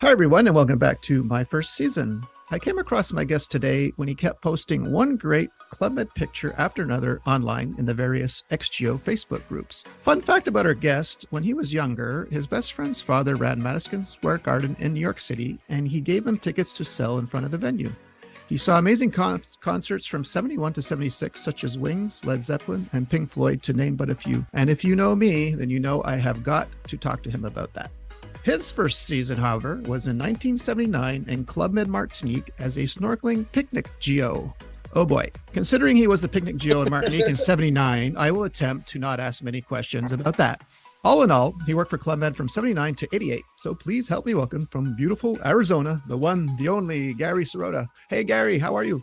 Hi, everyone, and welcome back to my first season. I came across my guest today when he kept posting one great Club Med picture after another online in the various XGO Facebook groups. Fun fact about our guest, when he was younger, his best friend's father ran Madison Square Garden in New York City, and he gave them tickets to sell in front of the venue. He saw amazing concerts from 71 to 76, such as Wings, Led Zeppelin, and Pink Floyd, to name but a few. And if you know me, then you know I have got to talk to him about that. His first season, however, was in 1979 in Club Med Martinique as a snorkeling picnic GO. Oh boy. Considering he was the picnic GO in Martinique in 79, I will attempt to not ask many questions about that. All in all, he worked for Club Med from 79 to 88. So please help me welcome from beautiful Arizona, the one, the only Gary Sirota. Hey, Gary, how are you?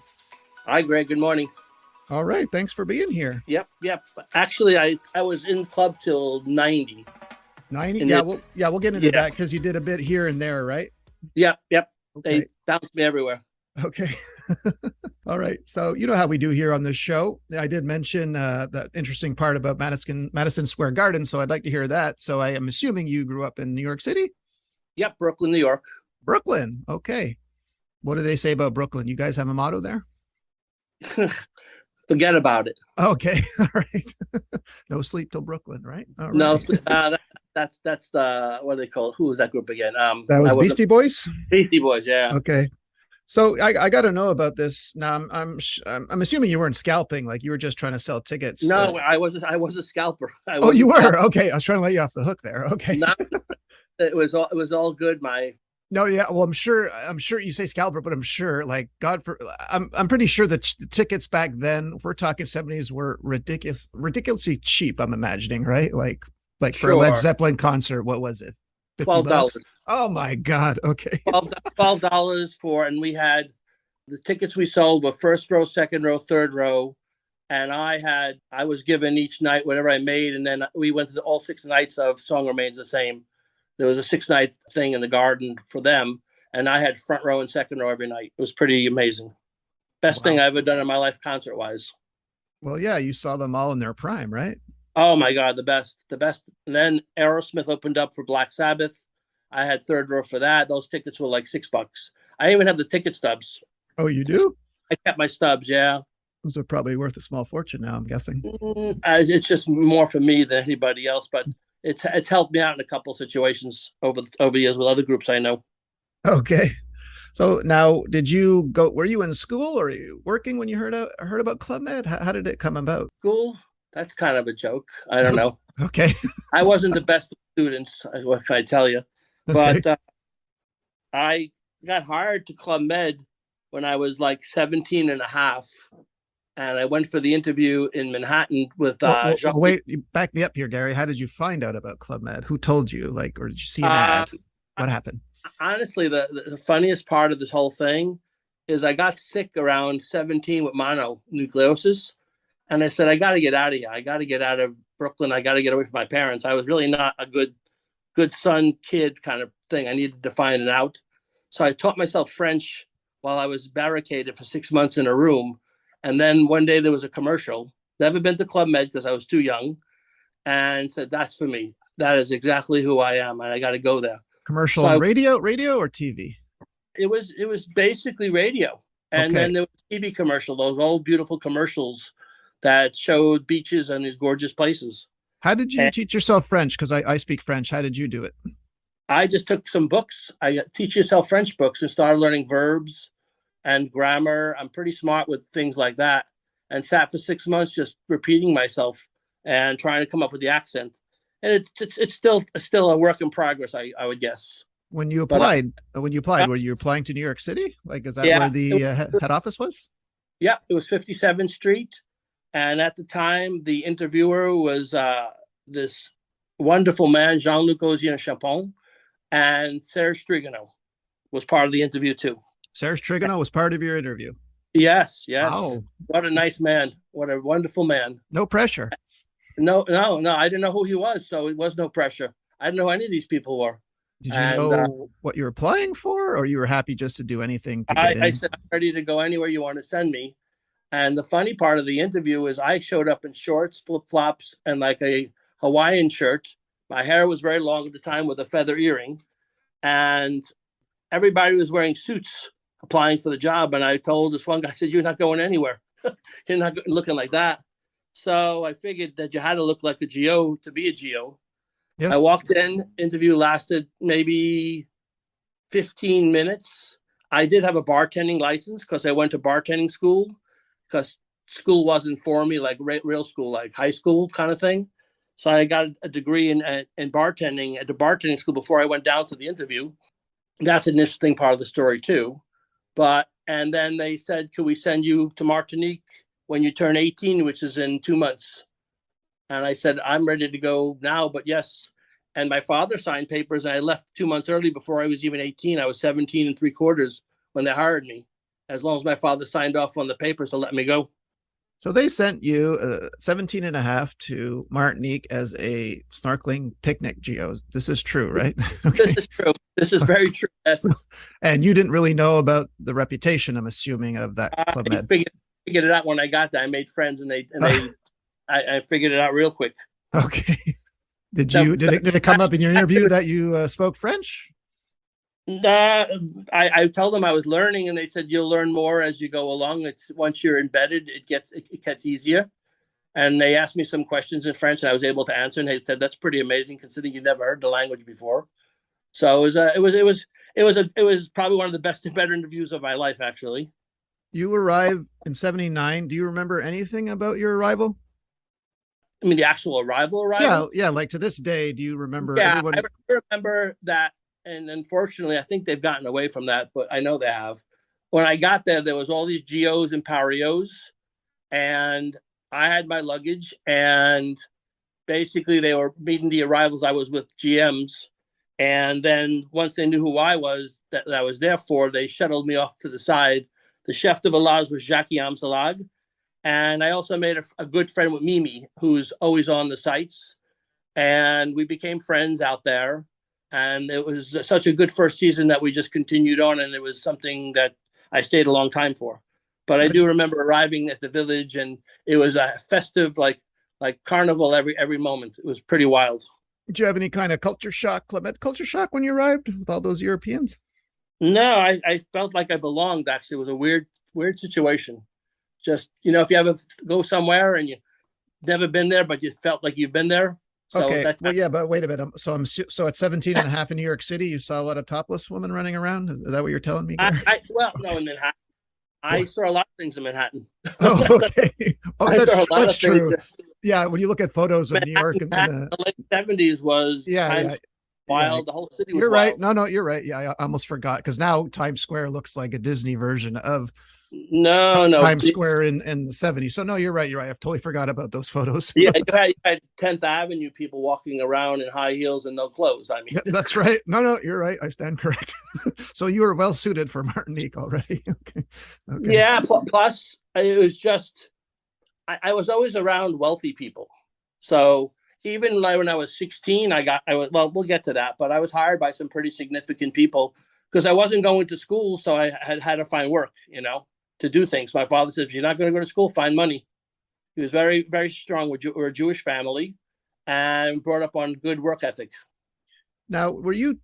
Hi, Greg. Good morning. All right. Thanks for being here. Yep. Actually, I was in club till 90. 90? We'll get into that because you did a bit here and there, right? Yep. Okay. They bounced me everywhere. Okay. All right. So you know how we do here on this show. I did mention that interesting part about Madison Square Garden, so I'd like to hear that. So I am assuming you grew up in New York City? Yep, Brooklyn, New York. Brooklyn. Okay. What do they say about Brooklyn? You guys have a motto there? Forget about it. Okay. All right. No sleep till Brooklyn, right? All right. No, that's the, what do they call it? Who was that group again? That was Beastie Boys? Beastie Boys, yeah. Okay. So I got to know about this. Now I'm assuming you weren't scalping, like you were just trying to sell tickets. No, I was a scalper. Oh, you were? Okay. I was trying to let you off the hook there. Okay. No, it was all good. No, yeah. Well, I'm sure you say scalper, but I'm sure, like, I'm pretty sure that the tickets back then, if we're talking 70s, were ridiculously cheap. I'm imagining, right? Like for a Led Zeppelin concert, what was it? $12. Oh my God. Okay. $12 for, and we had the tickets we sold were first row, second row, third row. And I was given each night whatever I made. And then we went to all 6 nights of Song Remains the Same. There was a 6-night thing in the garden for them. And I had front row and second row every night. It was pretty amazing. Best thing I ever done in my life concert wise. Well, yeah, you saw them all in their prime, right? Oh my God, the best. And then Aerosmith opened up for Black Sabbath. I had third row for that. Those tickets were like $6. I even have the ticket stubs. Oh, you do? I kept my stubs, yeah. Those are probably worth a small fortune now, I'm guessing. It's just more for me than anybody else, but it's helped me out in a couple of situations over the years with other groups I know. Okay. So now, were you in school or were you working when you heard about Club Med? How did it come about? School? That's kind of a joke. I don't know. Okay. I wasn't the best of students. What can I tell you? Okay. But I got hired to Club Med when I was like 17 and a half. And I went for the interview in Manhattan with wait, back me up here, Gary. How did you find out about Club Med? Who told you? Like, or did you see an ad? What happened? Honestly, the funniest part of this whole thing is I got sick around 17 with mononucleosis. And I said, I got to get out of here. I got to get out of Brooklyn. I got to get away from my parents. I was really not a good son, kid kind of thing. I needed to find it out. So I taught myself French while I was barricaded for 6 months in a room. And then one day there was a commercial. Never been to Club Med because I was too young. And said, that's for me. That is exactly who I am. And I got to go there. Commercial on radio or TV? It was basically radio. And then there was a TV commercial, those old beautiful commercials that showed beaches and these gorgeous places. How did you teach yourself French? Because I speak French. How did you do it? I just took some books. I teach yourself French books and started learning verbs and grammar. I'm pretty smart with things like that, and sat for 6 months just repeating myself and trying to come up with the accent. And it's still a work in progress, I would guess. When you applied, were you applying to New York City? Like, is that where the head office was? Yeah, it was 57th Street. And at the time, the interviewer was this wonderful man, Jean-Luc Ozian-Chapon, and Serge Trigano was part of the interview too. Serge Trigano was part of your interview? Yes. Wow. What a nice man. What a wonderful man. No pressure. No. I didn't know who he was, so it was no pressure. I didn't know who any of these people were. Did you know what you were applying for, or you were happy just to do anything to get in? I said, I'm ready to go anywhere you want to send me. And the funny part of the interview is I showed up in shorts, flip-flops, and like a Hawaiian shirt. My hair was very long at the time with a feather earring. And everybody was wearing suits applying for the job. And I told this one guy, I said, "You're not going anywhere. You're not looking like that." So I figured that you had to look like a GO to be a GO. I Yes. walked in, interview lasted maybe 15 minutes. I did have a bartending license because I went to bartending school, because school wasn't for me like real school, like high school kind of thing. So I got a degree in bartending at the bartending school before I went down to the interview. That's an interesting part of the story too. But and then they said, "Could we send you to Martinique when you turn 18, which is in 2 months?" And I said, "I'm ready to go now, but yes." And my father signed papers, and I left 2 months early before I was even 18. I was 17 and 3/4 when they hired me, as long as my father signed off on the papers to let me go. So they sent you 17 and a half to Martinique as a snorkeling picnic geo. This is true, right? This Okay. is true. This is very true. Yes. And you didn't really know about the reputation, I'm assuming, of that I Club Med. figured it out when I got there. I made friends, and I figured it out real quick. Okay. So, Did it come up in your interview that you spoke French? I told them I was learning, and they said you'll learn more as you go along. It's once you're embedded, it gets easier. And they asked me some questions in French, and I was able to answer. And they said that's pretty amazing considering you never heard the language before. So it was probably one of the best and better interviews of my life, actually. You arrived in 79. Do you remember anything about your arrival? I mean, the actual arrival. Yeah. Like to this day, do you remember Yeah, everyone? I remember that, and unfortunately, I think they've gotten away from that, but I know they have. When I got there, there was all these GOs and Parios, and I had my luggage, and basically they were meeting the arrivals. I was with GMs, and then once they knew who I was, that I was there for, they shuttled me off to the side. The chef de village was Jackie Amsalag, and I also made a good friend with Mimi, who's always on the sites, and we became friends out there. And it was such a good first season that we just continued on, and it was something that I stayed a long time for. But I do remember arriving at the village, and it was a festive, like carnival every moment. It was pretty wild. Did you have any kind of culture shock, Club Med culture shock when you arrived with all those Europeans? No, I felt like I belonged. Actually, it was a weird situation. Just if you ever go somewhere and you never been there, but you felt like you've been there. So Okay. Well, yeah, but wait a minute. So at 17 and a half in New York City, you saw a lot of topless women running around. Is that what you're telling me? No, in Manhattan. I saw a lot of things in Manhattan. Oh, okay. Oh, that's true. Yeah, when you look at photos of New York in the late 70s was wild. Yeah. The whole city was You're right. wild. No, you're right. Yeah, I almost forgot because now Times Square looks like a Disney version of no Times Square in the 70s. So no, you're right. I've totally forgot about those photos. Yeah, you had 10th Avenue people walking around in high heels and no clothes. I mean, yeah, that's right. No, you're right. I stand correct. So you were well suited for Martinique already. Okay. Yeah. Plus, it was just I was always around wealthy people. So even when I was 16, well, we'll get to that, but I was hired by some pretty significant people because I wasn't going to school, so I had to find work, to do things. My father said, "If you're not going to go to school, find money." He was very, very strong. We're a Jewish family, and brought up on good work ethic. Now, were you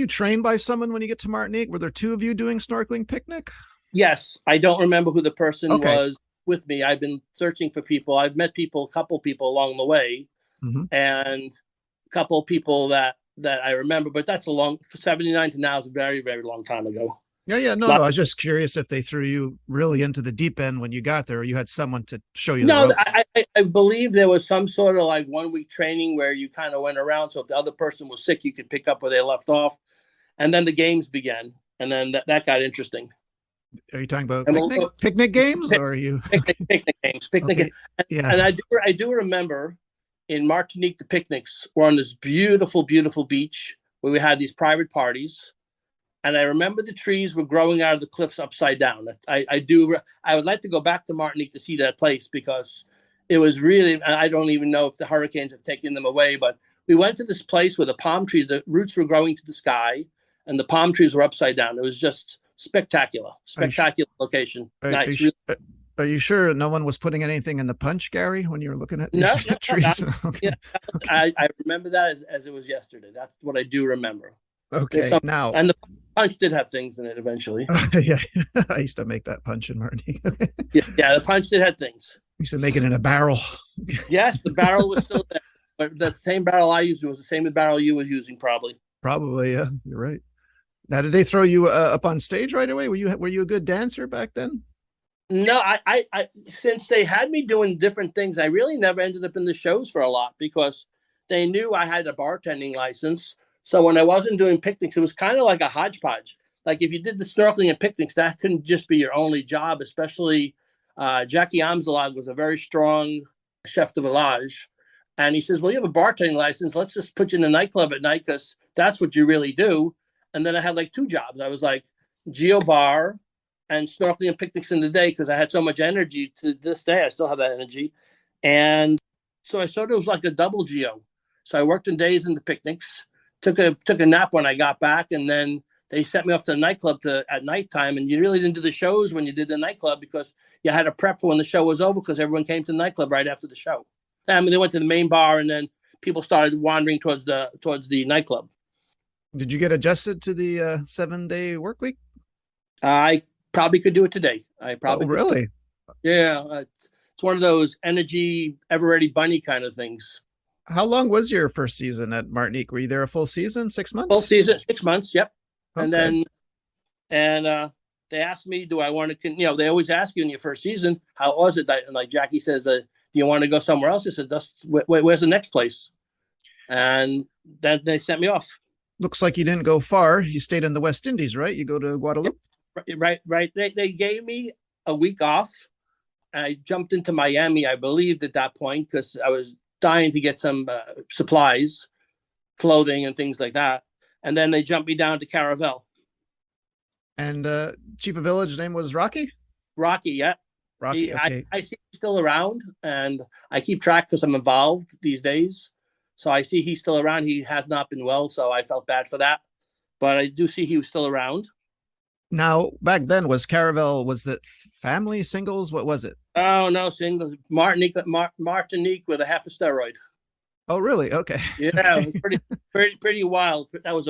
trained by someone when you get to Martinique? Were there two of you doing snorkeling picnic? Yes, I don't remember who the person was with me. I've been searching for people. I've met a couple people along the way, and a couple of people that I remember. But that's 79 to now is a very, very long time ago. Yeah. No. I was just curious if they threw you really into the deep end when you got there, or you had someone to show you the ropes. I believe there was some sort of like 1 week training where you kind of went around. So if the other person was sick, you could pick up where they left off. And then the games began. And then that got interesting. Are you talking about picnic games, or are you picnic games? Picnic games. Yeah. And I do remember in Martinique, the picnics were on this beautiful, beautiful beach where we had these private parties. And I remember the trees were growing out of the cliffs upside down. I would like to go back to Martinique to see that place because it was really, I don't even know if the hurricanes have taken them away, but we went to this place where the palm trees, the roots were growing to the sky and the palm trees were upside down. It was just spectacular location. Nice. Are you sure no one was putting anything in the punch, Gary, when you were looking at these trees? Okay. Yeah, I remember that as it was yesterday. That's what I do remember. Okay. Now, and Punch did have things in it eventually. Yeah, I used to make that punch in Martinique. Yeah, yeah, the punch did have things. Used to make it in a barrel. Yes, the barrel was still there, but the same barrel I used was the same barrel you was using, probably. Probably, yeah, you're right. Now, did they throw you up on stage right away? Were you a good dancer back then? No, since they had me doing different things, I really never ended up in the shows for a lot because they knew I had a bartending license. So when I wasn't doing picnics, it was kind of like a hodgepodge. Like if you did the snorkeling and picnics, that couldn't just be your only job. Especially Jackie Amzalog was a very strong chef de village, and he says, "Well, you have a bartending license. Let's just put you in the nightclub at night because that's what you really do." And then I had like two jobs. I was like Geo Bar and snorkeling and picnics in the day because I had so much energy. To this day, I still have that energy. And so I sort of was like a double geo. So I worked in days in the picnics, took a nap when I got back, and then they sent me off to the nightclub at nighttime. And you really didn't do the shows when you did the nightclub because you had to prep for when the show was over because everyone came to the nightclub right after the show. I mean, they went to the main bar, and then people started wandering towards the nightclub. Did you get adjusted to the 7-day work week? I probably could do it today. I Oh, probably could. really? Yeah, it's one of those energy, ever ready bunny kind of things. How long was your first season at Martinique? Were you there a full season, Full 6 months? season, 6 months. Yep. And Okay. then they asked me, do I want to? They always ask you in your first season, how was it? And like Jackie says, do you want to go somewhere else? I said, where's the next place? And then they sent me off. Looks like you didn't go far. You stayed in the West Indies, right? You go to Guadeloupe? Right. They gave me a week off. I jumped into Miami, I believed at that point, because I was dying to get some supplies, clothing, and things like that. And then they jumped me down to Caravel. And Chief of Village name was Rocky? Rocky, yeah. Rocky, okay. I see he's still around, and I keep track because I'm involved these days. So I see he's still around. He has not been well, so I felt bad for that. But I do see he was still around. Now, back then, was Caravel, was it family, singles? What was it? Oh, no, singles. Martinique with a half a steroid. Oh, really? Okay. Yeah, Okay. it was pretty wild. That was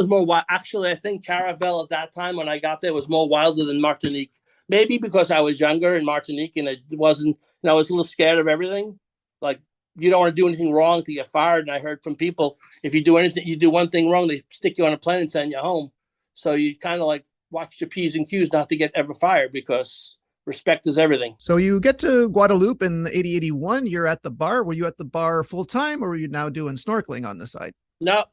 more wild. Actually, I think Caravel at that time when I got there was more wilder than Martinique. Maybe because I was younger in Martinique and it wasn't. I was a little scared of everything. Like you don't want to do anything wrong to get fired. And I heard from people if you do one thing wrong, they stick you on a plane and send you home. So you kind of like watch your P's and Q's not to get ever fired because respect is everything. So you get to Guadeloupe in 8081. You're at the bar. Were you at the bar full time or were you now doing snorkeling on the side? No,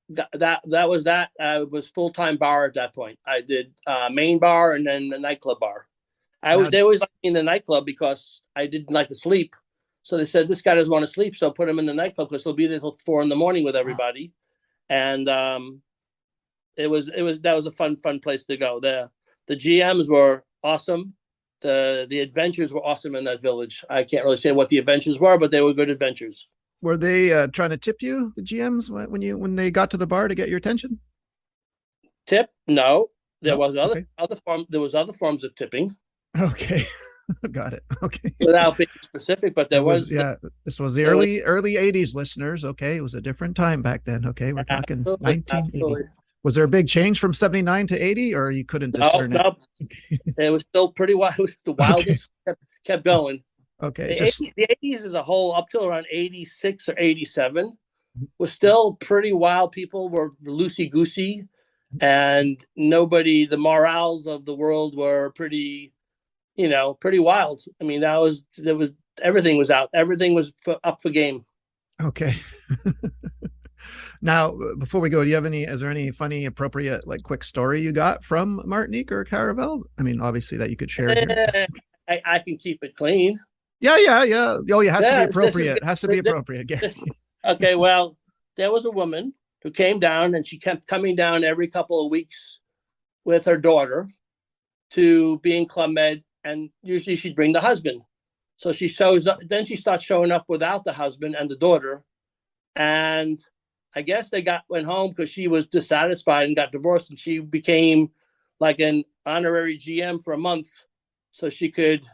that was that. I was full-time bar at that point. I did main bar and then the nightclub bar. They always liked me in the nightclub because I didn't like to sleep. So they said, this guy doesn't want to sleep, so put him in the nightclub because he'll be there till 4 a.m. with everybody. And that was a fun place to go. The GMs were awesome. The adventures were awesome in that village. I can't really say what the adventures were, but they were good adventures. Were they trying to tip you, the GMs, when they got to the bar to get your attention? Tip? No. There No? was Okay. other forms of tipping. Okay. Got it. Okay. Without being specific, but there was yeah, this was the early 80s, listeners. Okay. It was a different time back then. Okay. We're talking 1980. Absolutely. Was there a big change from 79 to 80 or you couldn't discern it? It was still pretty wild. The wildest kept going. Okay. The 80s as a whole, up till around 86 or 87, was still pretty wild. People were loosey-goosey, and the morals of the world were pretty wild. I mean, everything was out. Everything was up for game. Okay. Now, before we go, is there any funny, appropriate, like quick story you got from Martinique or Caravel? I mean, obviously that you could share here. I can keep it clean. Yeah. Oh, it has to be appropriate. It has to be appropriate, Gary. Okay, well, there was a woman who came down, and she kept coming down every couple of weeks with her daughter to be in Club Med, and usually she'd bring the husband. So she shows up. Then she starts showing up without the husband and the daughter, and I guess they went home because she was dissatisfied and got divorced, and she became like an honorary GM for a month, so she could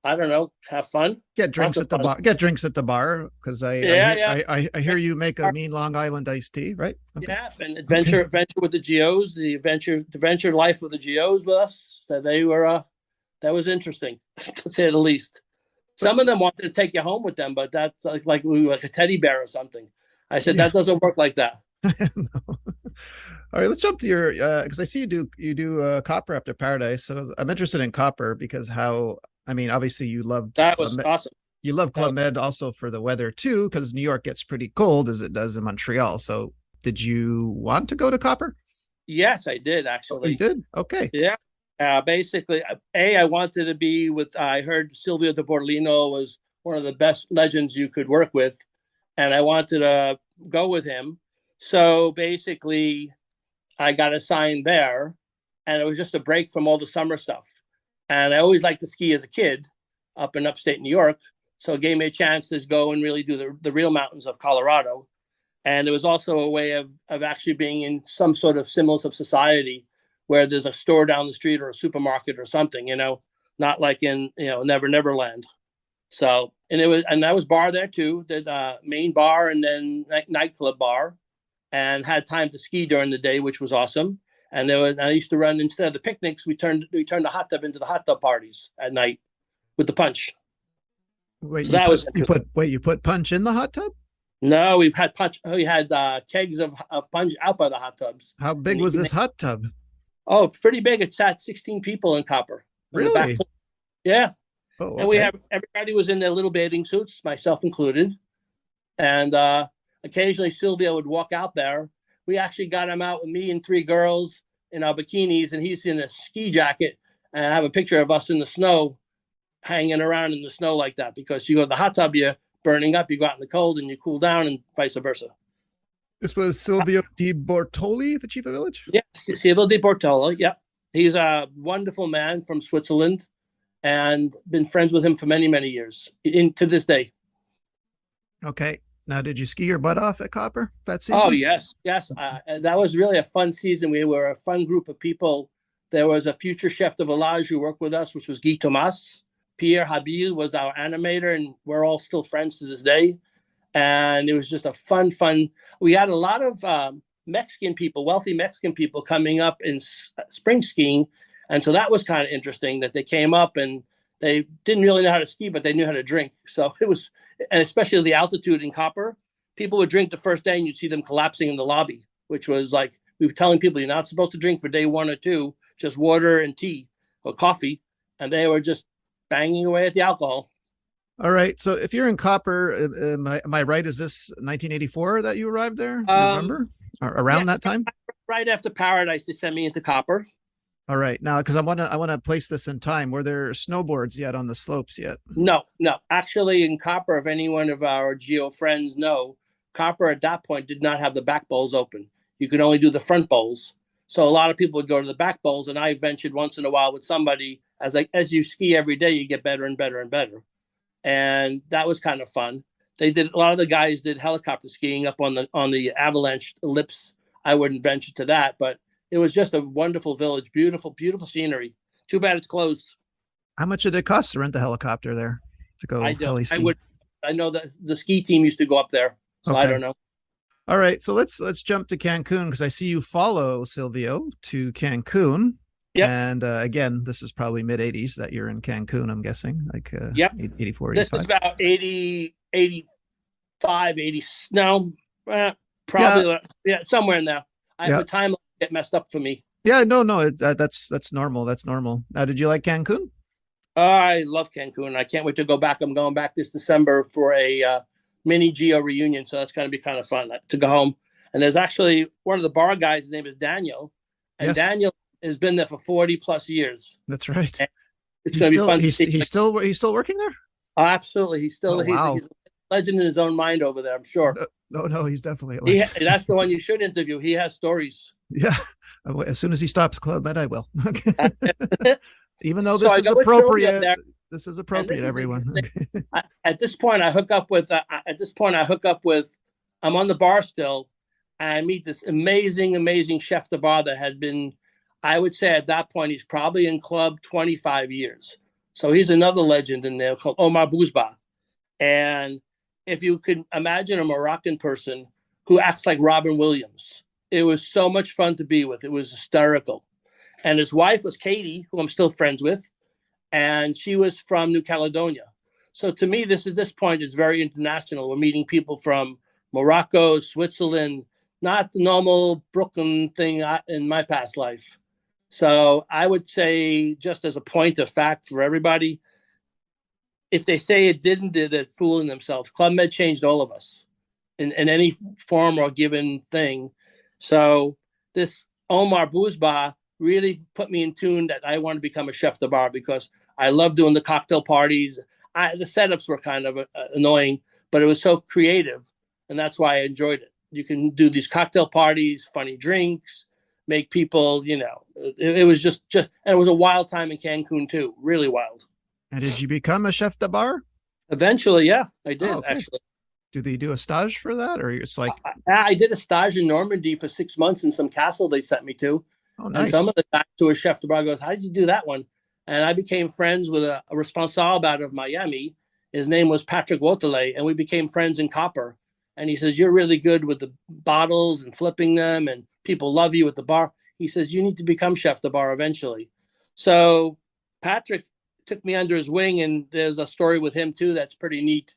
I don't know, have fun. Get Lots drinks of at the fun. bar. Get drinks at the bar because Yeah, yeah, I hear you make a mean Long Island iced tea, right? Okay. yeah. And Okay. adventure with the geos, the adventure life with the geos with us. So they were that was interesting to say the least. Some But of them wanted to take you home with them, but that's like we were like a teddy bear or something. I said yeah. that doesn't work like that. No. All right, let's jump to your because I see you do Copper After Paradise. So I'm interested in Copper because how I mean, obviously That was awesome. You love That Club was, Med also for the weather too, because New York gets pretty cold as it does in Montreal. So did you want to go to Copper? yes, I did Oh, you actually. did? Okay. Yeah. Basically, I wanted to be with. I heard Silvio de Bortolino was one of the best legends you could work with, and I wanted to go with him. So basically, I got assigned there, and it was just a break from all the summer stuff. And I always liked to ski as a kid up in upstate New York. So it gave me a chance to go and really do the real mountains of Colorado. And it was also a way of actually being in some sort of semblance of society where there's a store down the street or a supermarket or something, not like in, Never Land. So, and I was bar there too, did main bar and then nightclub bar, and had time to ski during the day, which was awesome. And I used to run, instead of the picnics, we turned the hot tub into the hot tub parties at night with the punch. Wait, So that was interesting. you put punch in the hot tub? No, we had punch. We had kegs of punch out by the hot tubs How in big the was evening. this hot tub? Oh, pretty big. It sat 16 people in Copper in the back. Really? Yeah, Oh, and we okay. have everybody was in their little bathing suits, myself included. And occasionally Silvio would walk out there. We actually got him out with me and three girls in our bikinis, and he's in a ski jacket. And I have a picture of us in the snow, hanging around in the snow like that, because you go to the hot tub, you're burning up, you go out in the cold and you cool down, and vice versa. This was Silvio Di Bortoli, the chief of village? Yeah, Silvio de Bortolo. Yeah, he's a wonderful man from Switzerland, and been friends with him for many, many years, to this day. Okay. Now, did you ski your butt off at Copper that Oh season? yes, yes. That was really a fun season. We were a fun group of people. There was a future chef de village who worked with us, which was Guy Thomas. Pierre Habil was our animator, and we're all still friends to this day. And it was just a fun. We had a lot of Mexican people, wealthy Mexican people, coming up in spring skiing, and so that was kind of interesting that they came up and they didn't really know how to ski, but they knew how to drink. So it was, and especially the altitude in Copper, people would drink the first day and you'd see them collapsing in the lobby, which was like we were telling people you're not supposed to drink for day 1 or 2, just water and tea or coffee, and they were just banging away at the alcohol. All right. So if you're in Copper, am I right? Is this 1984 that you arrived there? Do you Um, remember? Or yeah, around that time? right after Paradise, they sent me into Copper. All right. Now, because I want to place this in time. Were there snowboards yet on the slopes yet? No, no. Actually, in Copper, if any one of our geo friends know, Copper at that point did not have the back bowls open. You could only do the front bowls. So a lot of people would go to the back bowls, and I ventured once in a while with somebody. As you ski every day, you get better and better and better, and that was kind of fun. They did, a lot of the guys did helicopter skiing up on the avalanche ellipse. I wouldn't venture to that, but it was just a wonderful village, beautiful, beautiful scenery. Too bad it's closed. How much did it cost to rent a helicopter there to I go don't. heli I ski? would. I know that the ski team used to go up there, so I Okay. don't know. All right. So let's jump to Cancun because I see you follow Silvio to Cancun. Yep, And again, this is probably mid 80s that you're in Cancun, I'm guessing, like yep. 84, This is 85. about 80, 85, 80. No, Yeah. probably yeah, somewhere in there. Yeah. The time get messed up for me. Yeah. No, no, that's normal. That's normal. Now, did you like Cancun? Oh, I love Cancun. I can't wait to go back. I'm going back this December for a mini Geo reunion, so that's going to be kind of fun to go home. And there's actually one of the bar guys. His name is Daniel, and Yes, Daniel has been there for 40 plus years. that's right. And it's going to be fun to see. He's still working there? Oh, absolutely, Oh, wow. he's a legend in his own mind over there. I'm sure. No, no, he's definitely a legend. That's the one you should interview. He has stories. Yeah. As soon as he stops Club Med, I will. Even though So this I is go with Joey up appropriate. there. This is And this appropriate, is everyone. interesting. At this point, I hook up with. I'm on the bar still, and I meet this amazing, amazing chef de bar that had been. I would say at that point he's probably in club 25 years. So he's another legend in there called Omar Bouzba. And if you could imagine a Moroccan person who acts like Robin Williams, it was so much fun to be with. It was hysterical. And his wife was Katie, who I'm still friends with, and she was from New Caledonia. So to me, this at this point is very international. We're meeting people from Morocco, Switzerland, not the normal Brooklyn thing in my past life. So I would say, just as a point of fact for everybody, if they say it didn't, they're fooling themselves. Club Med changed all of us in any form or given thing. So this Omar Bouzba really put me in tune that I want to become a chef de bar because I love doing the cocktail parties. The setups were kind of annoying, but it was so creative, and that's why I enjoyed it. You can do these cocktail parties, funny drinks, make people, it was just, and it was a wild time in Cancun too, really wild. And did you become a chef de bar? Eventually, yeah, I did Oh, okay. actually. Do they do a stage for that, or it's like? I did a stage in Normandy for 6 months in some castle they sent me to. Oh, And some nice. of the guys who were chef de bar goes, "How did you do that one?" And I became friends with a responsable out of Miami. His name was Patrick Wotele, and we became friends in Copper. And he says, "You're really good with the bottles and flipping them, and people love you at the bar." He says, "You need to become chef de bar eventually." So Patrick took me under his wing, and there's a story with him too that's pretty neat.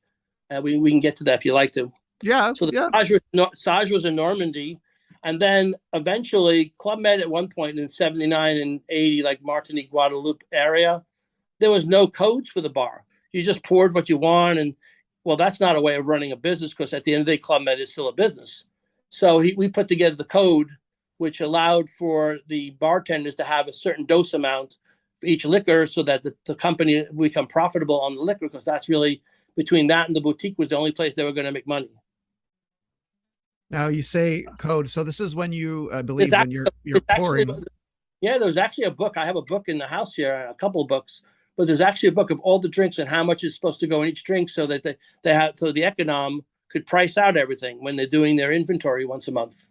We can get to that if you like to. Yeah, So yeah. the stage was in Normandy, and then eventually Club Med at one point in 79 and 80, like Martinique, Guadeloupe area, there was no codes for the bar. You just poured what you want. And well, that's not a way of running a business because at the end of the day, Club Med is still a business. So we put together the code, which allowed for the bartenders to have a certain dose amount for each liquor so that the company become profitable on the liquor because that's really between that and the boutique was the only place they were going to make money. Now you say code. So this is when you, I It's believe, when actually, you're it's actually pouring. Yeah, there's actually a book. I have a book in the house here, a couple of books, but there's actually a book of all the drinks and how much is supposed to go in each drink so that they have so the econom could price out everything when they're doing their inventory once a month.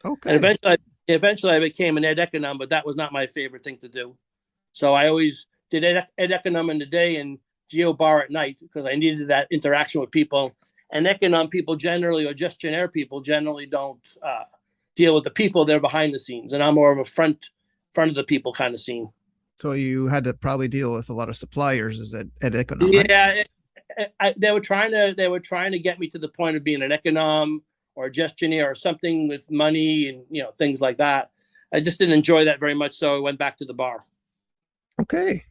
And Okay. eventually I became an ed econom, but that was not my favorite thing to do. So I always did ed econom in the day and geo bar at night because I needed that interaction with people. And econom people generally, or just generic people, generally don't deal with the people. They're behind the scenes, and I'm more of a front of the people kind of scene. So you had to probably deal with a lot of suppliers is at Econom, right? Yeah, they were trying to get me to the point of being an econom or a gestionnaire or something with money and things like that. I just didn't enjoy that very much, so I went back to the bar. Okay.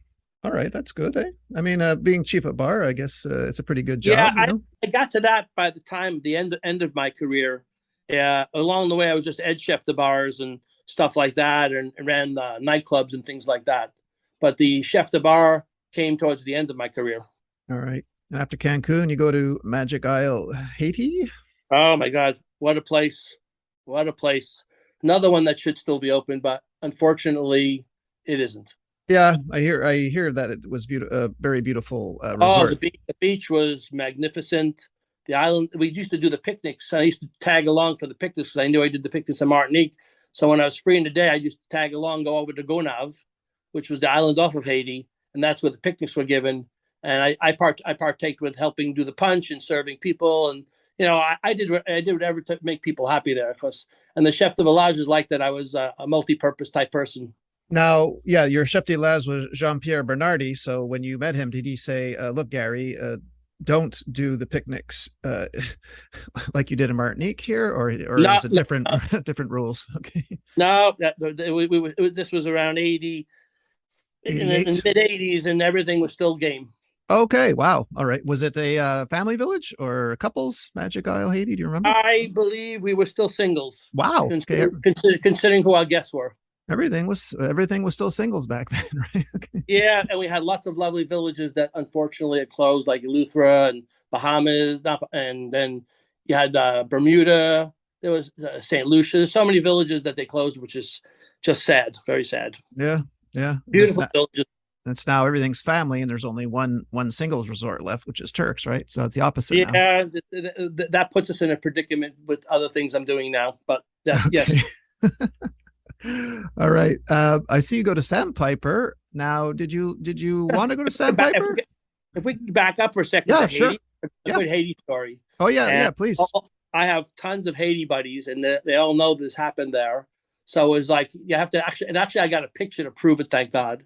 All right, that's good. Eh? I mean, being chief at bar, I guess it's a pretty good Yeah, job, I got to that by the time the end of my career. Yeah, along the way, I was just head chef to bars and stuff like that, and ran nightclubs and things like that. But the chef de bar came towards the end of my career. All right. And after Cancun, you go to Magic Isle, Haiti. Oh my God, what a place! What a place! Another one that should still be open, but unfortunately, it isn't. Yeah, I hear that it was very beautiful Oh, resort. the beach was magnificent. The island, we used to do the picnics. I used to tag along for the picnics because I knew I did the picnics in Martinique. So when I was free in the day, I used to tag along, go over to Gonaïves, which was the island off of Haiti, and that's where the picnics were given. And I partaked with helping do the punch and serving people, and I did whatever to make people happy there. Because and the chef de village is like that. I was a multi-purpose type person. Now, yeah, your chef de lage was Jean-Pierre Bernardi. So when you met him, did he say, "Look, Gary, don't do the picnics like you did in Martinique here," or No, is it no, different different rules? Okay, no. This was around 80 in the 88. mid 80s, and everything was still game. Okay, wow. All right. Was it a family village or couples? Magic Isle, Haiti? Do you remember? I believe we were still singles, Wow. Okay, considering who our guests were. everything was still singles back then, right? Okay. Yeah, and we had lots of lovely villages that unfortunately had closed, like Eleuthera and Bahamas, and then you had Bermuda. There was St. Lucia. There's so many villages that they closed, which is just sad, very sad. Yeah, yeah. Beautiful villages. That's now everything's family, and there's only one singles resort left, which is Turks, right? So it's the opposite now. Yeah, that puts us in a predicament with other things I'm doing now. But yes, Okay. All right. I see you go to Sandpiper. Now, did you want to go to Sandpiper? If we back up for a second Yeah, to sure. Haiti, a Yeah. good Haiti story. Oh yeah, And yeah, please. I have tons of Haiti buddies, and they all know this happened there. So it was like you have to actually, and actually, I got a picture to prove it. Thank God.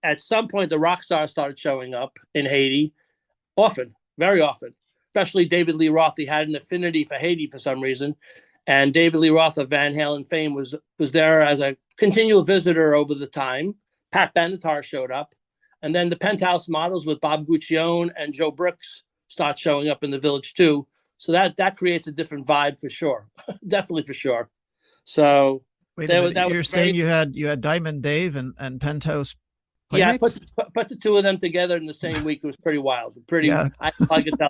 At some point, the rock stars started showing up in Haiti often, very often. Especially David Lee Roth. He had an affinity for Haiti for some reason, and David Lee Roth of Van Halen fame was there as a continual visitor over the time. Pat Benatar showed up, and then the Penthouse Models with Bob Guccione and Joe Brooks start showing up in the village too. So that creates a different vibe for sure, definitely for sure. So Wait a minute. that was You're saying very you had Diamond Dave and Penthouse yeah. playmates? Put the two of them together in the same week. It was pretty wild. Pretty. Yeah. I could tell.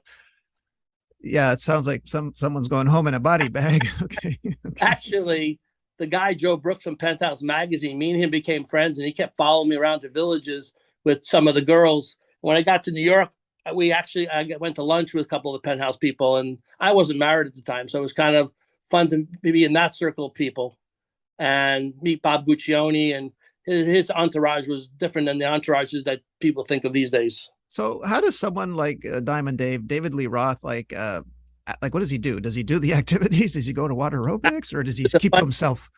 Yeah, it sounds like someone's going home in a body bag. Okay. Okay. Actually, the guy Joe Brooks from Penthouse Magazine, me and him became friends, and he kept following me around to villages with some of the girls. When I got to New York, I went to lunch with a couple of the Penthouse people, and I wasn't married at the time, so it was kind of fun to be in that circle of people and meet Bob Guccione, and his entourage was different than the entourages that people think of these days. So, how does someone like Diamond Dave, David Lee Roth, like what does he do? Does he do the activities? Does he go to water aerobics, or does he The keep to himself?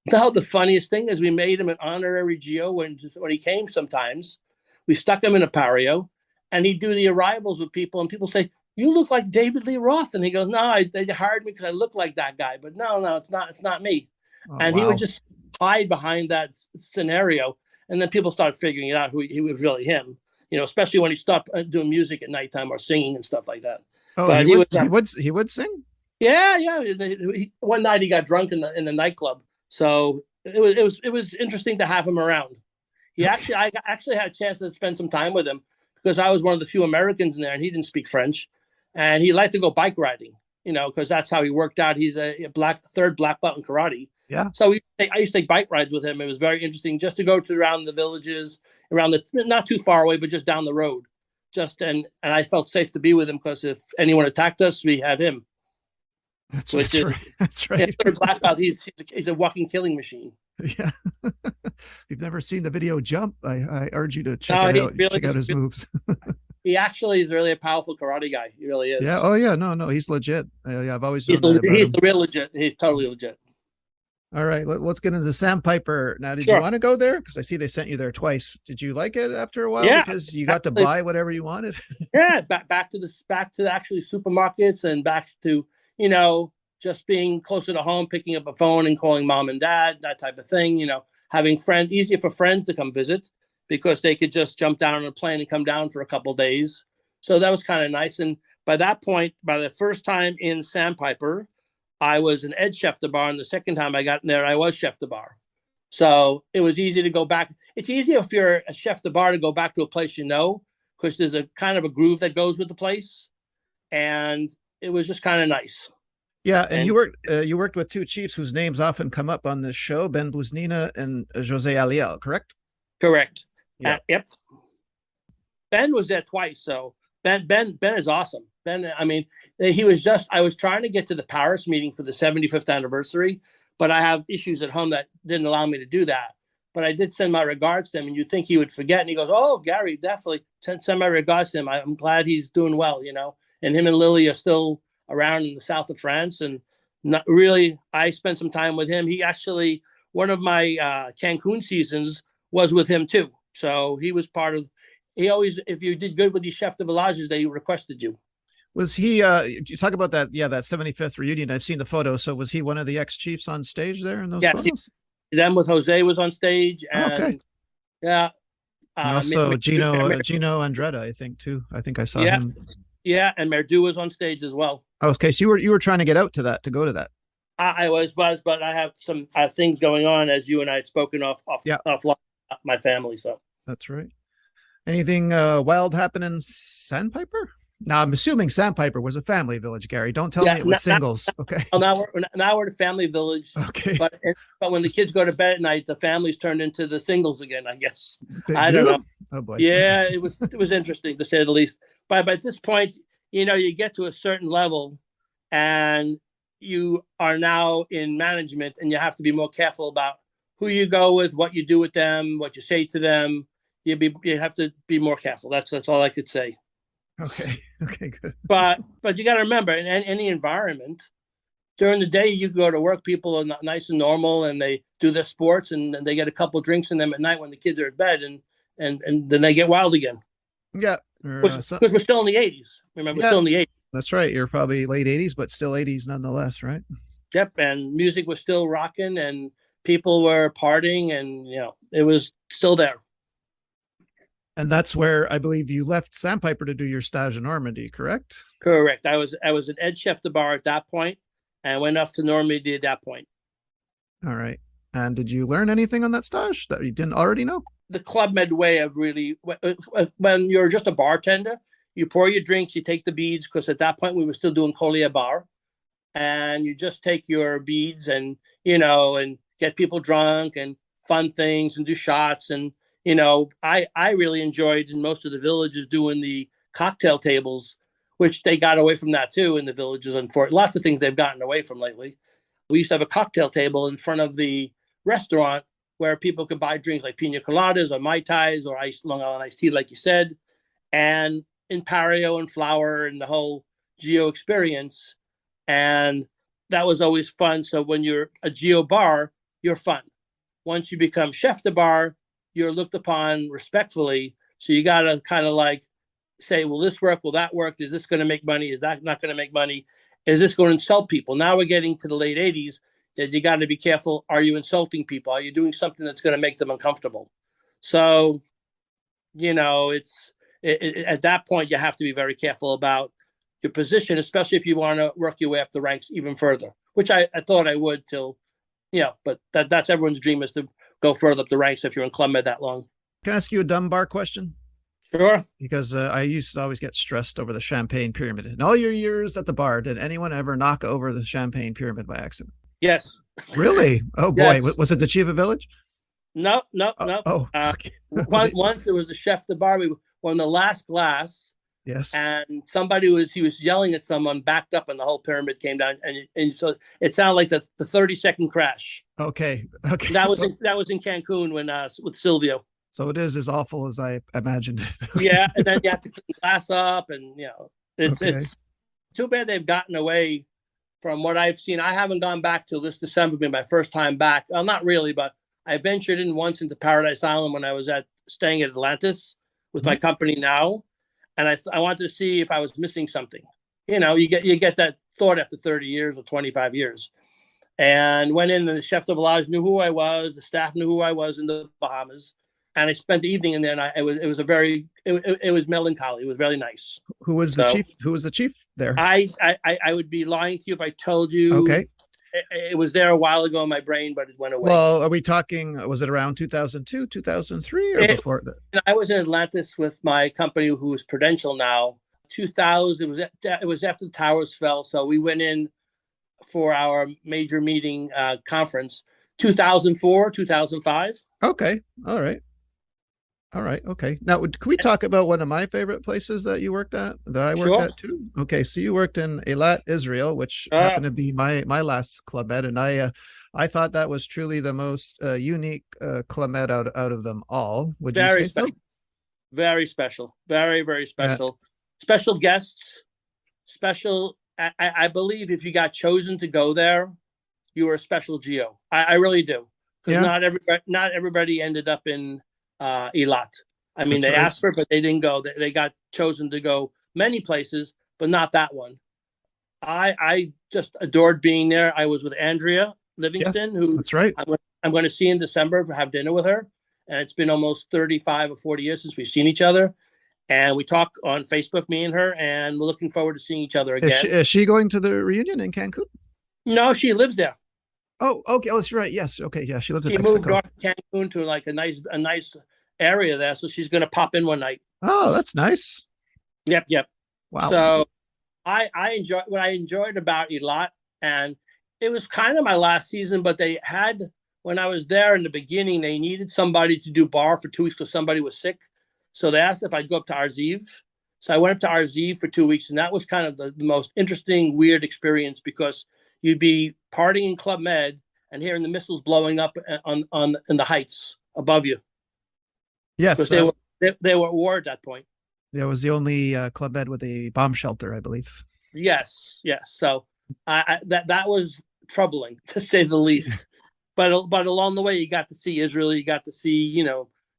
the funniest thing is we made him an honorary GO when he came sometimes. We stuck him in a Pario, and he'd do the arrivals with people, and people say, "You look like David Lee Roth," and he goes, "No, they hired me because I look like that guy, but no, it's not me." Oh And he would wow. just hide behind that scenario, and then people started figuring it out who he was really him. Especially when he stopped doing music at nighttime or singing and stuff like that. Oh, he But he would was, he would sing. yeah, yeah. One night he got drunk in the nightclub, so it was interesting to have him around. Okay. I actually had a chance to spend some time with him because I was one of the few Americans in there, and he didn't speak French, and he liked to go bike riding. Because that's how he worked out. He's a third black belt in karate. Yeah. So I used to take bike rides with him. It was very interesting just to go to around the villages, around the not too far away, but just down the road. And I felt safe to be with him because if anyone attacked us, we have him, which That's is right. That's yeah, right. third black belt. He's a walking killing machine. Yeah. If you've never seen the video Jump, I urge you to check No, it he out. really Check out his moves. he actually is really a powerful karate guy. He really Yeah. is. Oh yeah. No, no, he's legit. Yeah, I've always known that about He's him. the real legit. He's totally legit. All right, let's get into Sandpiper. Now, did you Sure. want to go there? Because I see they sent you there twice. Did you like it after a while Yeah. because you got to Actually, buy whatever you wanted? yeah. Back to actually supermarkets and back to you know just being closer to home, picking up a phone and calling mom and dad, that type of thing. Having friends, easier for friends to come visit because they could just jump down on a plane and come down for a couple of days. So that was kind of nice. And by that point, by the first time in Sandpiper, I was an Ed chef de bar, and the second time I got in there, I was chef de bar. So it was easy to go back. It's easier if you're a chef de bar to go back to a place because there's a kind of a groove that goes with the place, and it was just kind of nice. Yeah, and And you worked with two chiefs whose names often come up on this show: Ben Bluznina and Jose Aliel. Correct? correct. Yeah. Yep. Ben was there twice, so Ben is awesome. Ben, I mean, he was just. I was trying to get to the Paris meeting for the 75th anniversary, but I have issues at home that didn't allow me to do that. But I did send my regards to him, and you'd think he would forget. And he goes, "Oh, Gary, definitely send my regards to him. I'm glad he's doing well, And him and Lily are still around in the south of France, and not really. I spent some time with him. He actually one of my Cancun seasons was with him too. So he was part of. He always, if you did good with these chef de villages, they requested you. Was he? You talk about that? Yeah, that 75th reunion. I've seen the photo. So was he one of the ex chiefs on stage there in those Yes, photos? them with Jose was on stage, Oh, okay. and yeah, And also Gino Andretta, I think too. I think I saw yeah, him. yeah, and Merdu was on stage as well. Oh, okay, so you were trying to get out to go to that. I was buzzed, but I have some things going on, as you and I had spoken Yeah, offline, my family. So that's right. Anything wild happen in Sandpiper? Now I'm assuming Sandpiper was a family village, Gary. Don't tell me yeah, it was singles. Okay. now we're the family village, Okay. but when the kids go to bed at night, the families turn into the singles again. I guess They I don't know. do? Oh boy. Yeah, Okay. it was interesting to say the least. But at this point, you get to a certain level, and you are now in management, and you have to be more careful about who you go with, what you do with them, what you say to them. You have to be more careful. That's all I could say. Okay. Okay, good. But you got to remember, in any environment, during the day you go to work, people are nice and normal, and they do their sports, and they get a couple of drinks in them at night when the kids are at bed, and then they get wild again. Yeah. Because we're still in the 80s. Remember, we're Yeah, still in the 80s. that's right. You're probably late 80s, but still 80s nonetheless, right? Yep, and music was still rocking, and people were partying, and it was still there. And that's where I believe you left Sandpiper to do your stage in Normandy, correct? Correct. I was an head chef de bar at that point, and went off to Normandy at that point. All right. And did you learn anything on that stage that you didn't already know? The Club Med way of really, when you're just a bartender, you pour your drinks, you take the beads, because at that point we were still doing Collier bar, and you just take your beads and and get people drunk and fun things and do shots. And I really enjoyed in most of the villages doing the cocktail tables, which they got away from that too in the villages. And for lots of things they've gotten away from lately. We used to have a cocktail table in front of the restaurant where people could buy drinks like pina coladas or mai tais or Long Island iced tea, like you said, and in Pario and flour and the whole geo experience. And that was always fun. So when you're a geo bar, you're fun. Once you become chef de bar, you're looked upon respectfully. So you got to kind of like say, will this work? Will that work? Is this going to make money? Is that not going to make money? Is this going to insult people? Now we're getting to the late 80s that you got to be careful. Are you insulting people? Are you doing something that's going to make them uncomfortable? So, at that point, you have to be very careful about your position, especially if you want to work your way up the ranks even further, which I thought I would till, but that's everyone's dream, is to go further up the ranks if you're in Club Med that long. Can I ask you a dumb bar question? Sure. Because I used to always get stressed over the champagne pyramid. In all your years at the bar, did anyone ever knock over the champagne pyramid by accident? Yes. Really? Oh boy. Yes. Was it the Chiva Village? No. Oh, okay. Once it was the chef de bar. We were on the last glass. Yes. And somebody was yelling at someone, backed up, and the whole pyramid came down, and so it sounded like the 30-second crash. Okay. That was in Cancun when with Silvio. So it is as awful as I imagined. Okay. Yeah, and then you have to clean the glass up, and it's too bad they've gotten away from what I've seen. I haven't gone back till this December, been my first time back. Well, not really, but I ventured in once into Paradise Island when I was staying at Atlantis with my company now, and I wanted to see if I was missing something. You get that thought after 30 years or 25 years, and went in, and the chef de village knew who I was, the staff knew who I was in the Bahamas. And I spent the evening in there, and it was melancholy. It was really nice. Who was the chief? Who was the chief there? I would be lying to you if I told you. Okay. It was there a while ago in my brain, but it went away. Well, are we talking, was it around 2002, 2003, or before that? I was in Atlantis with my company, who is Prudential now. 2000, it was after the towers fell. So we went in for our major meeting conference, 2004, 2005. Okay. All right. Okay. Now, can we talk about one of my favorite places that you worked at, that I worked at too? Okay. So you worked in Eilat, Israel, which happened to be my last Club Med. And I thought that was truly the most unique Club Med out of them all. Would you say so? Very special. Very, very special. Special guests. Special. I believe if you got chosen to go there, you were a special geo. I really do. Because not everybody ended up in Eilat. I mean, they asked for it, but they didn't go. They got chosen to go many places, but not that one. I just adored being there. I was with Andrea Livingston, who that's right. I'm going to see in December for have dinner with her. And it's been almost 35 or 40 years since we've seen each other. And we talk on Facebook, me and her, and we're looking forward to seeing each other again. Is she going to the reunion in Cancun? No, she lives there. Oh, okay. Oh, that's right. Yes. Okay. Yeah. She lives in Mexico. She moved north to Cancun to like a nice area there. So she's going to pop in one night. Oh, that's nice. Yep. Wow. So I enjoyed about Eilat, and it was kind of my last season, but they had, when I was there in the beginning, they needed somebody to do bar for 2 weeks because somebody was sick. So they asked if I'd go up to Arziv. So I went up to Arziv for 2 weeks, and that was kind of the most interesting, weird experience, because you'd be partying in Club Med, and hearing the missiles blowing up on in the heights above you, because Yes, they were at war at that point. that was the only Club Med with a bomb shelter, I believe. Yes, yes. So that was troubling to say the least. But along the way, you got to see Israel, you got to see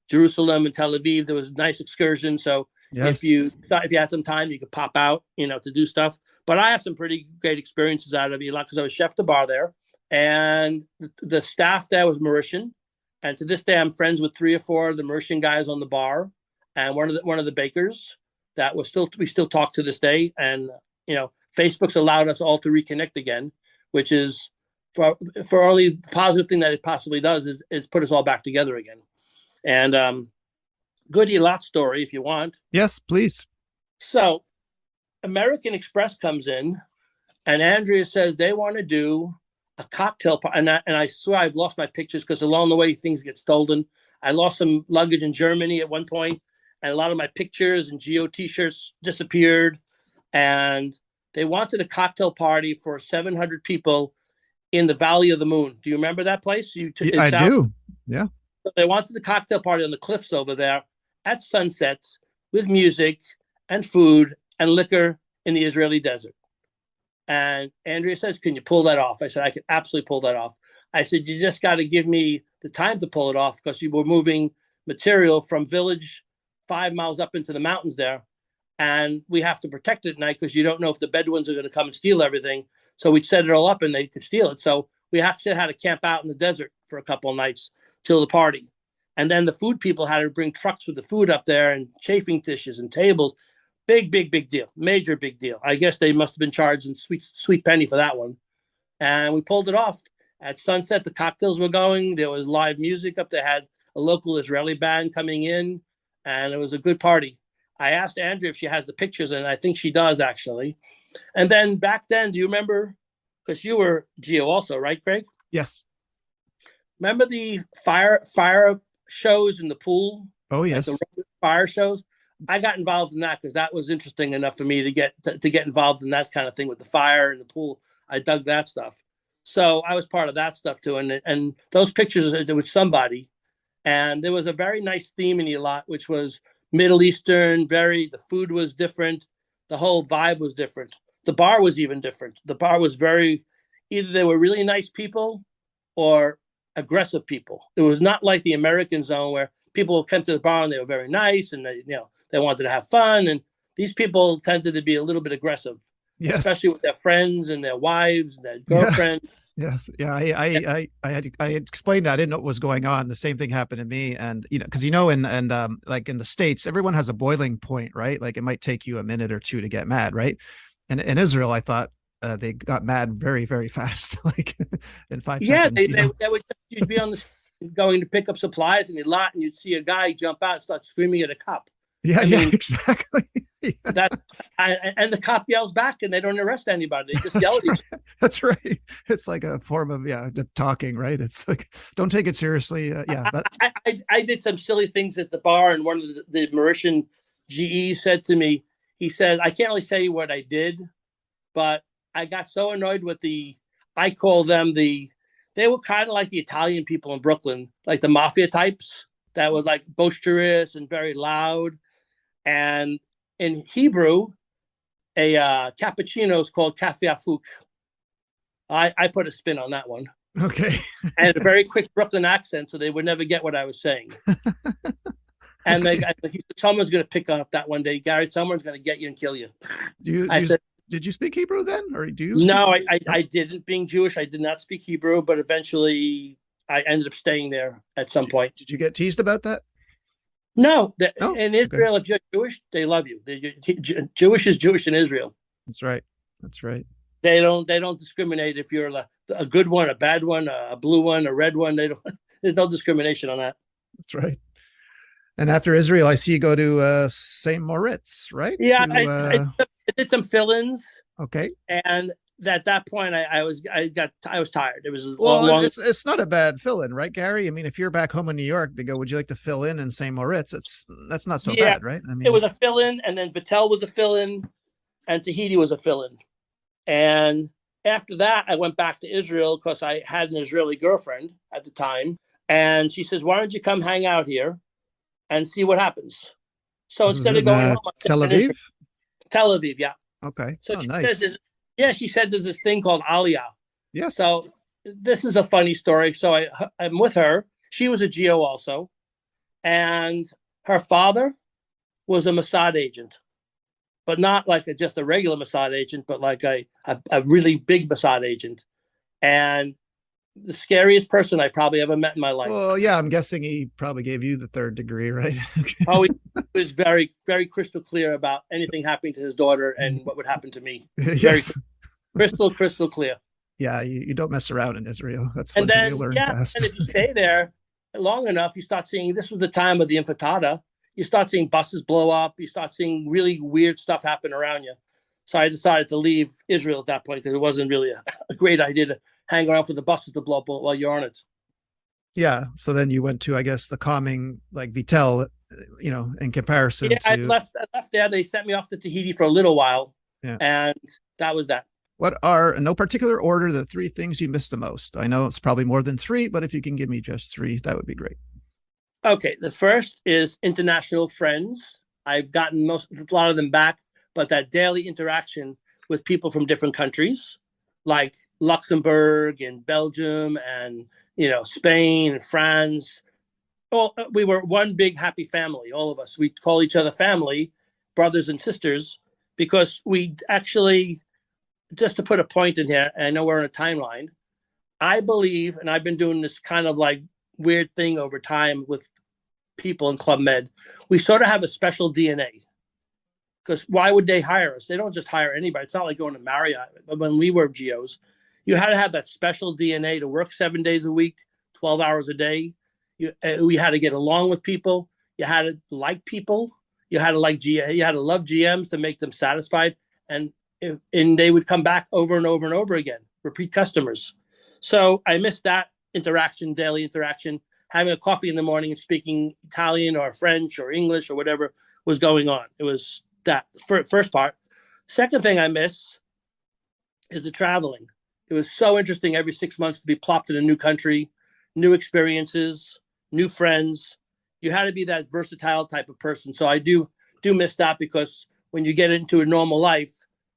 Jerusalem and Tel Aviv. There was a nice excursion. So Yes. if you had some time, you could pop out, to do stuff. But I have some pretty great experiences out of Iraq because I was chef de bar there, and the staff there was Mauritian, and to this day, I'm friends with 3 or 4 of the Mauritian guys on the bar, and one of the bakers that we still talk to this day, and Facebook's allowed us all to reconnect again, which is for only the positive thing that it possibly does is put us all back together again. And good Elat story if you want. Yes, please. So American Express comes in, and Andrea says they want to do a cocktail party. And I swear I've lost my pictures because along the way things get stolen. I lost some luggage in Germany at one point, and a lot of my pictures and Geo T-shirts disappeared. And they wanted a cocktail party for 700 people in the Valley of the Moon. Do you remember that place? I do. Yeah. So they wanted the cocktail party on the cliffs over there at sunset with music and food and liquor in the Israeli desert. And Andrea says, can you pull that off? I said, I can absolutely pull that off. I said, you just got to give me the time to pull it off because you were moving material from village 5 miles up into the mountains there. And we have to protect it at night because you don't know if the Bedouins are going to come and steal everything. So we'd set it all up and they could steal it. So we actually had to camp out in the desert for a couple of nights till the party. And then the food people had to bring trucks with the food up there and chafing dishes and tables. Big deal. Major big deal. I guess they must have been charging sweet penny for that one. And we pulled it off. At sunset, the cocktails were going. There was live music up. They had a local Israeli band coming in, and it was a good party. I asked Andrea if she has the pictures, and I think she does, actually. And then back then, do you remember, because you were Geo also, right, Craig? Yes. Remember the fire shows in the pool? Oh, yes. Like the fire shows? I got involved in that because that was interesting enough for me to get involved in that kind of thing with the fire and the pool. I dug that stuff. So I was part of that stuff too. And those pictures with somebody. And there was a very nice theme in Eilat, which was Middle Eastern, the food was different. The whole vibe was different. The bar was even different. The bar was either they were really nice people or aggressive people. It was not like the American zone where people came to the bar and they were very nice and they wanted to have fun. And these people tended to be a little bit aggressive, yes, especially with their friends and their wives and their girlfriends. Yes. Yeah. I had explained that. I didn't know what was going on. The same thing happened to me. And, because, like in the States, everyone has a boiling point, right? Like it might take you a minute or two to get mad. Right. And in Israel, I thought they got mad very, very fast, like in 5 seconds. They would, you'd be on the street going to pick up supplies in Eilat and you'd see a guy jump out and start screaming at a cop. Yeah, exactly. Yeah. And the cop yells back, and they don't arrest anybody. They just yell at each other. That's right. It's like a form of talking, right? It's like don't take it seriously. I did some silly things at the bar, and one of the Mauritian GEs said to me, he said, "I can't really say what I did, but I got so annoyed with I call them they were kind of like the Italian people in Brooklyn, like the mafia types that was like boisterous and very loud." And in Hebrew, a cappuccino is called cafe afuk. I put a spin on that one. Okay. And a very quick Brooklyn accent, so they would never get what I was saying. And okay. Someone's going to pick up that one day, Gary. Someone's going to get you and kill you. Did you speak Hebrew then, or do you? No, I didn't. Being Jewish, I did not speak Hebrew, but eventually I ended up staying there at some point. Did you get teased about that? No, in Israel, if you're Jewish, they love you. Jewish is Jewish in Israel. That's right. They don't discriminate if you're a good one, a bad one, a blue one, a red one. There's no discrimination on that. That's right. And after Israel, I see you go to St. Moritz, right? Yeah, I did some fill-ins. Okay. And at that point, I was tired. It was long. It's not a bad fill-in, right, Gary? I mean, if you're back home in New York, they go, "Would you like to fill in St. Moritz?" That's not so bad, right? I mean, it was a fill-in, and then Vittel was a fill-in, and Tahiti was a fill-in, and after that, I went back to Israel because I had an Israeli girlfriend at the time. And she says, why don't you come hang out here and see what happens? So This is instead of in going home, I Tel stayed in Israel. Aviv. Tel Aviv, yeah. Okay. So Oh, she says, nice. she said there's this thing called Aliyah. Yes. So this is a funny story. So I'm with her. She was a geo also. And her father was a Mossad agent, but not like just a regular Mossad agent, but like a really big Mossad agent. And the scariest person I probably ever met in my life. Well, yeah, I'm guessing he probably gave you the third degree, right? Oh, he was very, very crystal clear about anything happening to his daughter and what would happen to me. Very Yes. crystal clear. Yeah, you don't mess around in Israel. That's And one thing you then, learn yeah, fast. and if you stay there long enough, you start seeing this was the time of the Intifada. You start seeing buses blow up. You start seeing really weird stuff happen around you. So I decided to leave Israel at that point because it wasn't really a great idea to hang around for the buses to blow up while you're on it. Yeah. So then you went to, I guess, the calming, like Vitel, in comparison Yeah, I to, left. I left there. They sent me off to Tahiti for a little while, yeah. and that was that. What are, in no particular order, the three things you miss the most? I know it's probably more than three, but if you can give me just three, that would be great. Okay, the first is international friends. I've gotten a lot of them back, but that daily interaction with people from different countries, like Luxembourg and Belgium and Spain and France. Well, we were one big happy family, all of us. We call each other family, brothers and sisters, because we actually, just to put a point in here, and I know we're on a timeline, I believe, and I've been doing this kind of like weird thing over time with people in Club Med, we sort of have a special DNA. Because why would they hire us? They don't just hire anybody. It's not like going to Marriott. But when we were GOs, you had to have that special DNA to work 7 days a week, 12 hours a day. We had to get along with people. You had to like people. You had to you had to love GMs to make them satisfied. And they would come back over and over and over again, repeat customers. So I missed that interaction, daily interaction, having a coffee in the morning and speaking Italian or French or English or whatever was going on. It was that first part. Second thing I miss is the traveling. It was so interesting every 6 months to be plopped in a new country, new experiences, new friends. You had to be that versatile type of person. So I do miss that, because when you get into a normal life,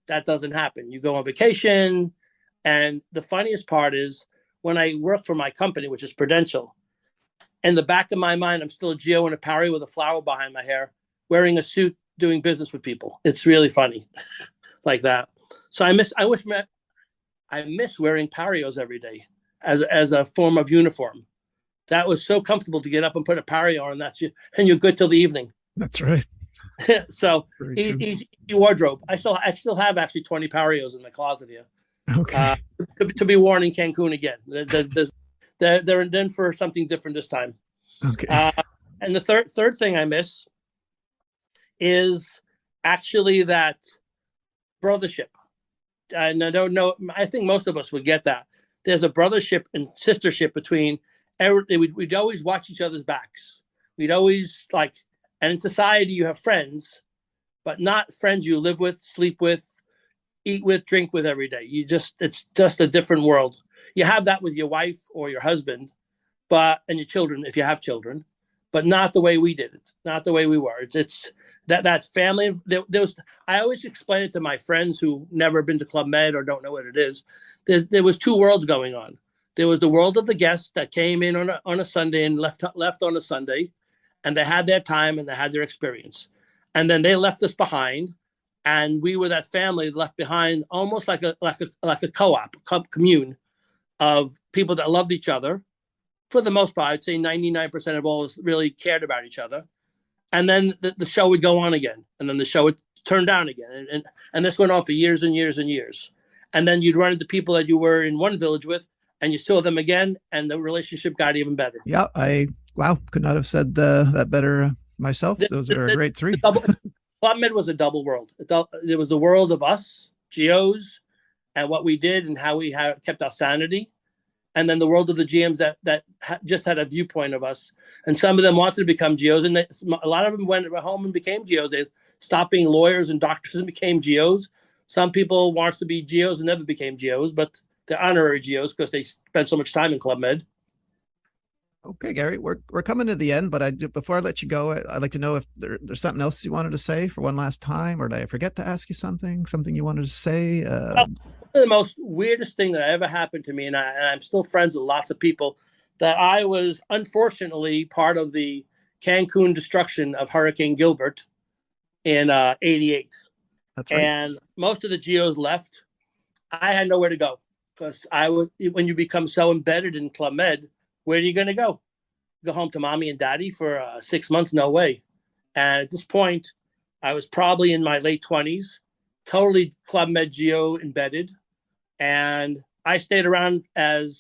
that doesn't happen. You go on vacation. And the funniest part is when I work for my company, which is Prudential, in the back of my mind, I'm still a Geo in a Parry with a flower behind my hair, wearing a suit, doing business with people. It's really funny like that. So I miss wearing Parios every day as a form of uniform. That was so comfortable to get up and put a Pario on. And you're good till the evening. That's right. So easy wardrobe. I still have actually 20 Parios in the closet here. Okay. To be worn in Cancun again. They're in for something different this time. Okay. And the third thing I miss is actually that brothership. And I don't know, I think most of us would get that. There's a brothership and sistership between we'd always watch each other's backs. We'd always and in society you have friends, but not friends you live with, sleep with, eat with, drink with every day. It's just a different world. You have that with your wife or your husband, and your children, if you have children, but not the way we did it, not the way we were. It's that family. I always explain it to my friends who never been to Club Med or don't know what it is. There was two worlds going on. There was the world of the guests that came in on a Sunday and left on a Sunday, and they had their time and they had their experience, and then they left us behind, and we were that family left behind, almost like a co-op commune of people that loved each other. For the most part, I'd say 99% of all really cared about each other. And then the show would go on again, and then the show would turn down again, and this went on for years and years and years. And then you'd run into people that you were in one village with, and you saw them again, and the relationship got even better. Yeah, could not have said that better myself. Those are a great three. Club Med was a double world. It was the world of us, GOs, and what we did and how we kept our sanity. And then the world of the GMs that just had a viewpoint of us. And some of them wanted to become GOs, and a lot of them went home and became GOs. They stopped being lawyers and doctors and became GOs. Some people wants to be GOs and never became GOs, but they're honorary GOs because they spent so much time in Club Med. Okay, Gary, we're coming to the end, but before I let you go, I'd like to know if there's something else you wanted to say for one last time, or did I forget to ask you something you wanted to say? Well, the most weirdest thing that ever happened to me, and I'm still friends with lots of people, that I was unfortunately part of the Cancun destruction of Hurricane Gilbert in '88. That's right. And most of the GOs left. I had nowhere to go because when you become so embedded in Club Med, where are you going to go? Go home to mommy and daddy for 6 months? No way. And at this point, I was probably in my late 20s, totally Club Med GO embedded. And I stayed around to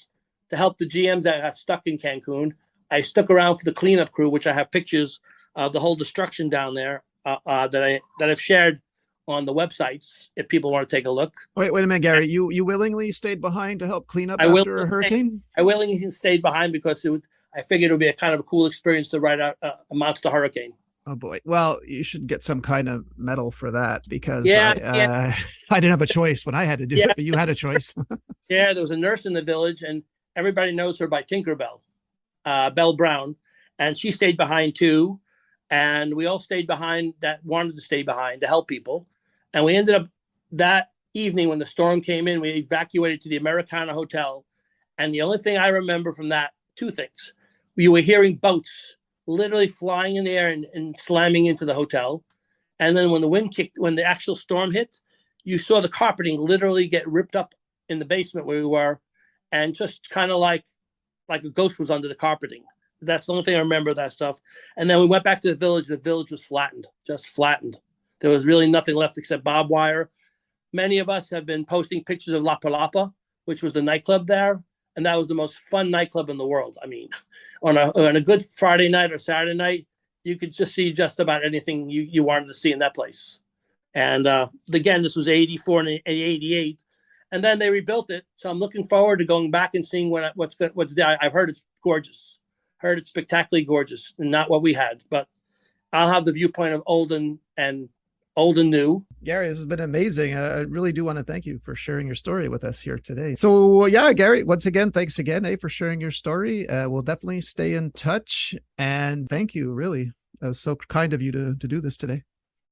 help the GMs that got stuck in Cancun. I stuck around for the cleanup crew, which I have pictures of the whole destruction down there that I've shared on the websites if people want to take a look. Wait a minute, Gary. You willingly stayed behind to help clean up after a hurricane? I willingly stayed behind because I figured it would be a kind of a cool experience to ride out a monster hurricane. Oh boy. Well, you should get some kind of medal for that because yeah. I didn't have a choice when I had to do it, but you had a choice. Yeah, there was a nurse in the village, and everybody knows her by Tinkerbell, Belle Brown, and she stayed behind too. And we all stayed behind that wanted to stay behind to help people. And we ended up that evening when the storm came in, we evacuated to the Americana Hotel. And the only thing I remember from that, two things. We were hearing boats literally flying in the air and slamming into the hotel. And then when the actual storm hit, you saw the carpeting literally get ripped up in the basement where we were, and just kind of like a ghost was under the carpeting. That's the only thing I remember of that stuff. And then we went back to the village. The village was flattened, just flattened. There was really nothing left except barbed wire. Many of us have been posting pictures of La Palapa, which was the nightclub there. And that was the most fun nightclub in the world. I mean, on a good Friday night or Saturday night, you could just see just about anything you wanted to see in that place. And again, this was 84 and 88. And then they rebuilt it. So I'm looking forward to going back and seeing what's there. I've heard it's gorgeous. Heard it's spectacularly gorgeous, and not what we had. But I'll have the viewpoint of old and new. Gary, this has been amazing. I really do want to thank you for sharing your story with us here today. So yeah, Gary, once again, thanks again, for sharing your story. We'll definitely stay in touch, and thank you. Really, that was so kind of you to do this today.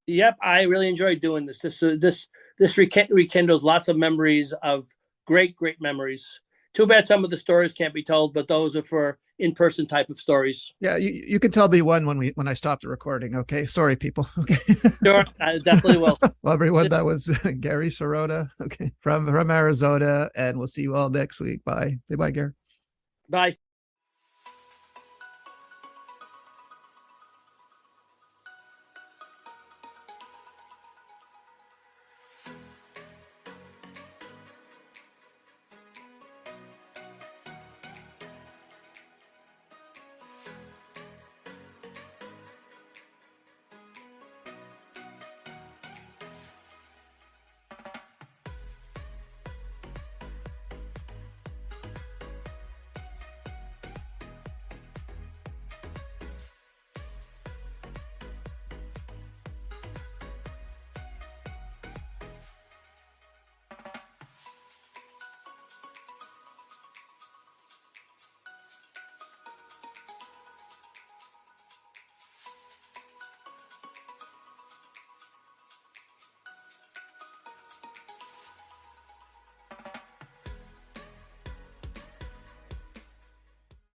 Yep, I really enjoyed doing this. This rekindles lots of memories of great memories. Too bad some of the stories can't be told, but those are for in-person type of stories. Yeah, you can tell me when I stop the recording. Okay, sorry, people. Okay, sure, I definitely will. Well, everyone, that was Gary Sirota, okay, from Arizona, and we'll see you all next week. Bye. Say bye, Gary. Bye.